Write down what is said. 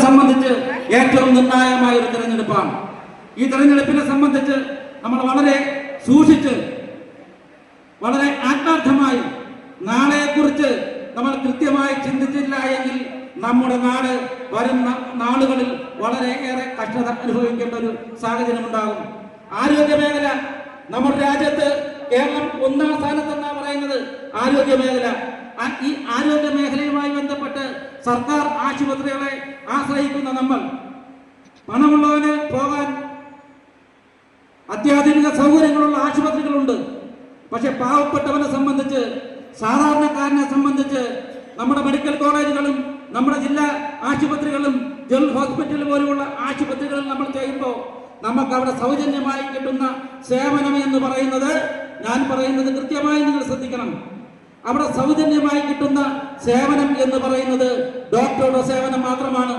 സംബന്ധിച്ച് ഏറ്റവും നിർണായകമായ ഒരു തെരഞ്ഞെടുപ്പാണ്. ഈ തെരഞ്ഞെടുപ്പിനെ സംബന്ധിച്ച് നമ്മൾ വളരെ സൂക്ഷിച്ച്, വളരെ ആത്മാർത്ഥമായി നാളെക്കുറിച്ച് നമ്മൾ കൃത്യമായി ചിന്തിച്ചില്ല എങ്കിൽ നമ്മുടെ നാട് വരുന്ന നാളുകളിൽ വളരെയേറെ കഷ്ടത അനുഭവിക്കേണ്ട ഒരു സാഹചര്യം ഉണ്ടാകും. ആരോഗ്യ മേഖല നമ്മുടെ രാജ്യത്ത് കേരളം 1ാം സ്ഥാനത്തെന്നാണ് പറയുന്നത്. ആരോഗ്യ മേഖല, ഈ ആരോഗ്യ മേഖലയുമായി ബന്ധപ്പെട്ട് സർക്കാർ ആശുപത്രികളെ ആശ്രയിക്കുന്ന നമ്മൾ, പണമുള്ളവന് പോകാൻ അത്യാധുനിക സൗകര്യങ്ങളുള്ള ആശുപത്രികളുണ്ട്. പക്ഷെ പാവപ്പെട്ടവനെ സംബന്ധിച്ച്, സാധാരണക്കാരനെ സംബന്ധിച്ച് നമ്മുടെ മെഡിക്കൽ കോളേജുകളും നമ്മുടെ ജില്ലാ ആശുപത്രികളും ജനറൽ ഹോസ്പിറ്റൽ പോലുള്ള ആശുപത്രികളിൽ നമ്മൾ ചെയ്യുമ്പോൾ നമുക്ക് അവിടെ സൗജന്യമായി കിട്ടുന്ന സേവനം എന്ന് പറയുന്നത്, ഞാൻ പറയുന്നത് കൃത്യമായി നിങ്ങൾ ശ്രദ്ധിക്കണം, അവിടെ സൗജന്യമായി കിട്ടുന്ന സേവനം എന്ന് പറയുന്നത് ഡോക്ടറുടെ സേവനം മാത്രമാണ്.